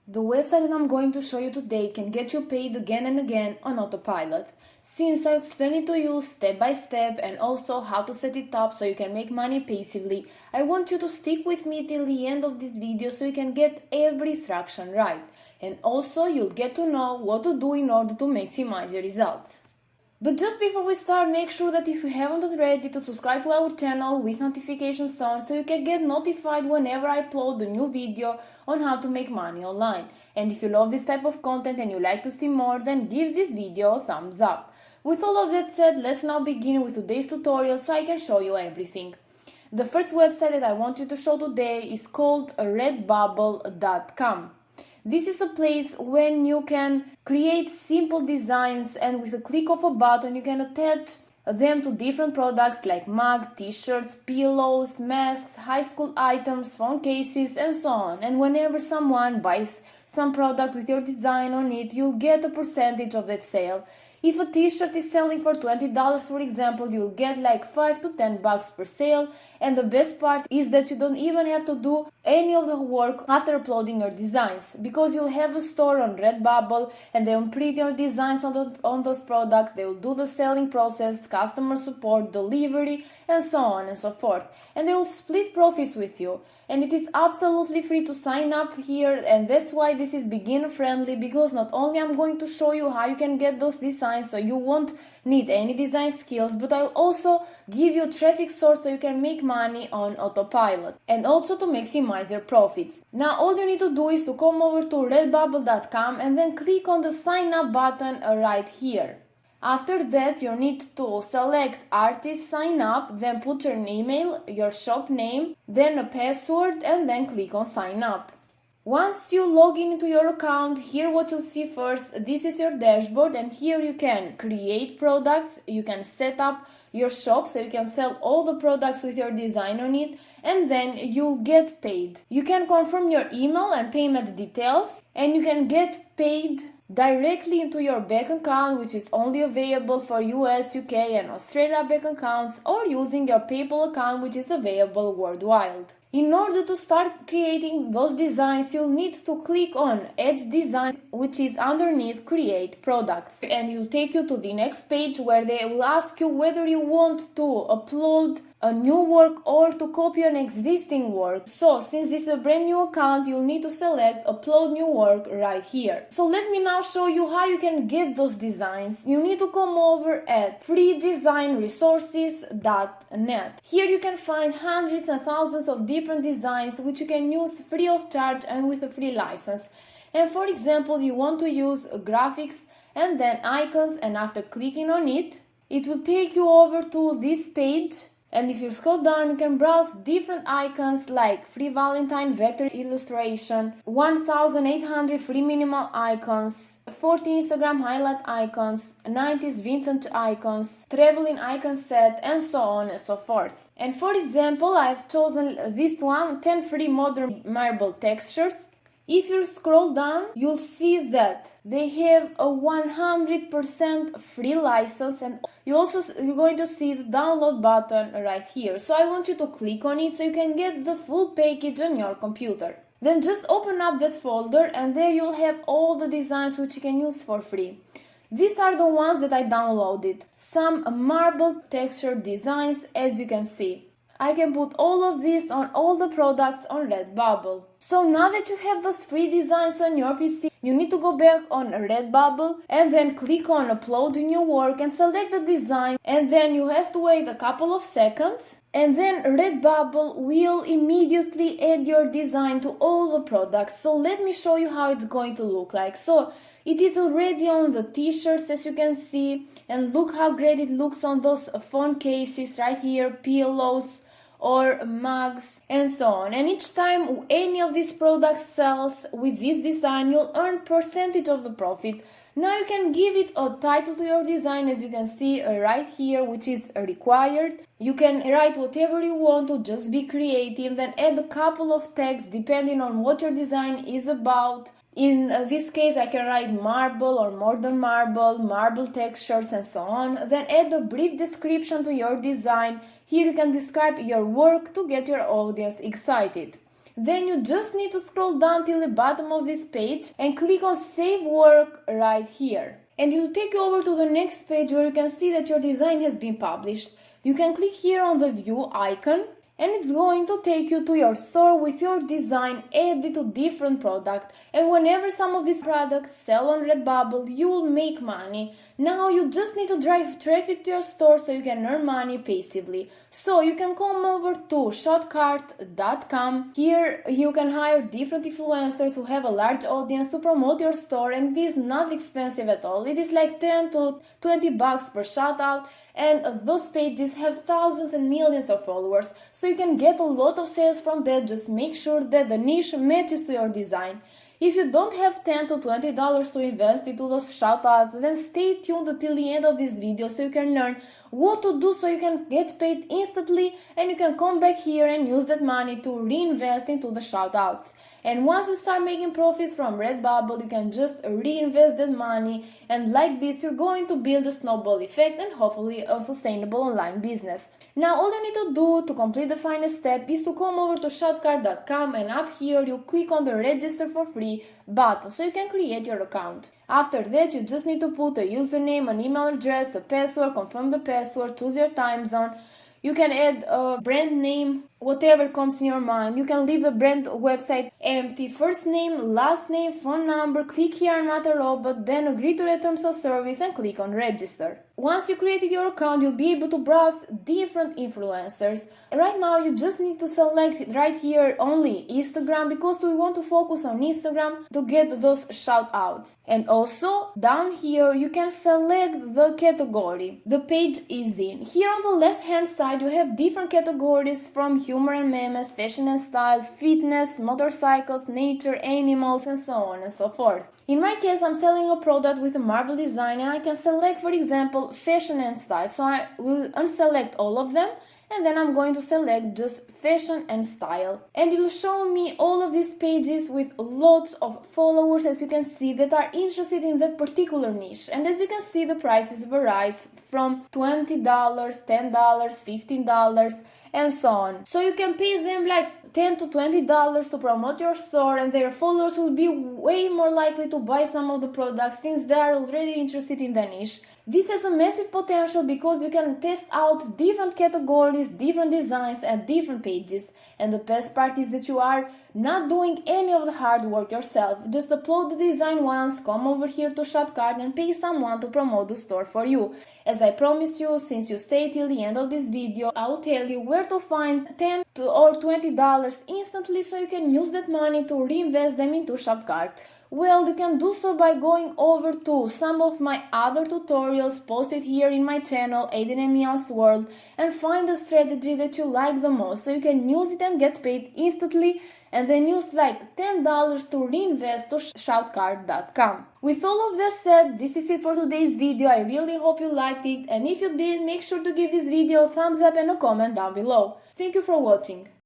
The website that I'm going to show you today can get you paid again and again on autopilot. Since I explained it to you step by step and also how to set it up so you can make money passively, I want you to stick with me till the end of this video so you can get every instruction right. And also you'll get to know what to do in order to maximize your results. But just before we start, make sure that if you haven't already to subscribe to our channel with notifications on so you can get notified whenever I upload a new video on how to make money online. And if you love this type of content and you like to see more, then give this video a thumbs up. With all of that said, let's now begin with today's tutorial so I can show you everything. The first website that I want you to show today is called redbubble.com. This is a place when you can create simple designs and with a click of a button you can attach them to different products like mug, t-shirts, pillows, masks, high school items, phone cases and so on. And whenever someone buys some product with your design on it, you'll get a percentage of that sale. If a t-shirt is selling for $20, for example, you'll get like 5 to 10 bucks per sale. And the best part is that you don't even have to do any of the work after uploading your designs, because you'll have a store on Redbubble and they'll print your designs on those products, they'll do the selling process, customer support, delivery, and so on and so forth. And they will split profits with you. And it is absolutely free to sign up here, and that's why this is beginner friendly, because not only I'm going to show you how you can get those designs so you won't need any design skills, but I'll also give you a traffic source so you can make money on autopilot and also to maximize your profits. Now all you need to do is to come over to redbubble.com and then click on the sign up button right here. After that, you need to select artist sign up, then put your email, your shop name, then a password, and then click on sign up. Once you log in into your account, here what you'll see first, this is your dashboard, and here you can create products, you can set up your shop so you can sell all the products with your design on it, and then you'll get paid. You can confirm your email and payment details, and you can get paid directly into your bank account, which is only available for US, UK and Australia bank accounts, or using your PayPal account, which is available worldwide. In order to start creating those designs, you'll need to click on Add Design, which is underneath Create Products. And it'll take you to the next page where they will ask you whether you want to upload a new work or to copy an existing work. So since this is a brand new account, you'll need to select Upload New Work right here. So let me now show you how you can get those designs. You need to come over at freedesignresources.net. Here you can find hundreds and thousands of different designs which you can use free of charge and with a free license. And for example, you want to use graphics and then icons, and after clicking on it, it will take you over to this page. And if you scroll down, you can browse different icons like free Valentine vector illustration, 1800 free minimal icons, 40 Instagram highlight icons, 90s vintage icons, traveling icon set, and so on and so forth. And for example, I've chosen this one, 10 free modern marble textures. If you scroll down, you'll see that they have a 100% free license, and you're going to see the download button right here. So I want you to click on it so you can get the full package on your computer. Then just open up that folder, and there you'll have all the designs which you can use for free. These are the ones that I downloaded. Some marble texture designs, as you can see. I can put all of this on all the products on Redbubble. So now that you have those free designs on your PC, you need to go back on Redbubble and then click on Upload New Work and select the design, and then you have to wait a couple of seconds, and then Redbubble will immediately add your design to all the products. So let me show you how it's going to look like. So it is already on the t-shirts, as you can see, and look how great it looks on those phone cases right here, pillows or mugs and so on. And each time any of these products sells with this design, you'll earn percentage of the profit. Now you can give it a title to your design, as you can see right here, which is required. You can write whatever you want to, just be creative, then add a couple of tags depending on what your design is about. In this case, I can write marble or modern marble, marble textures and so on. Then add a brief description to your design. Here you can describe your work to get your audience excited. Then you just need to scroll down till the bottom of this page and click on Save Work right here. And it will take you over to the next page where you can see that your design has been published. You can click here on the view icon and it's going to take you to your store with your design added to different products. And whenever some of these products sell on Redbubble, you will make money. Now you just need to drive traffic to your store so you can earn money passively. So you can come over to shotcart.com. Here you can hire different influencers who have a large audience to promote your store, and it is not expensive at all. It is like 10 to 20 bucks per shout out, and those pages have thousands and millions of followers, so you can get a lot of sales from that. Just make sure that the niche matches to your design. If you don't have $10 to $20 to invest into those shoutouts, then stay tuned until the end of this video so you can learn what to do so you can get paid instantly, and you can come back here and use that money to reinvest into the shoutouts. And once you start making profits from Redbubble, you can just reinvest that money, and like this you're going to build a snowball effect and hopefully a sustainable online business. Now all you need to do to complete the final step is to come over to shotcart.com, and up here you click on the register for free button so you can create your account. After that you just need to put a username, an email address, a password, confirm the password, choose your time zone. You can add a brand name, whatever comes in your mind. You can leave the brand website empty. First name, last name, phone number. Click here, I'm not a robot, then agree to the terms of service and click on register. Once you created your account, you'll be able to browse different influencers. Right now you just need to select right here only Instagram, because we want to focus on Instagram to get those shout outs. And also down here you can select the category the page is in. Here on the left hand side you have different categories, from humor and memes, fashion and style, fitness, motorcycles, nature, animals, and so on and so forth. In my case, I'm selling a product with a marble design, and I can select, for example, fashion and style. So I will unselect all of them, and then I'm going to select just fashion and style. And it will show me all of these pages with lots of followers, as you can see, that are interested in that particular niche. And as you can see, the prices varies from $20, $10, $15, and so on. So you can pay them like $10 to $20 to promote your store, and their followers will be way more likely to buy some of the products since they are already interested in the niche. This has a massive potential because you can test out different categories, different designs, and different pages. And the best part is that you are not doing any of the hard work yourself. Just upload the design once, come over here to Shotcart and pay someone to promote the store for you. As I promised you, since you stay till the end of this video, I will tell you where to find $10 or $20 instantly so you can use that money to reinvest them into Shotcart. Well, you can do so by going over to some of my other tutorials posted here in my channel, Aiden and Meow's World, and find the strategy that you like the most so you can use it and get paid instantly, and then use like $10 to reinvest to shoutcart.com. With all of that said, this is it for today's video. I really hope you liked it, and if you did, make sure to give this video a thumbs up and a comment down below. Thank you for watching.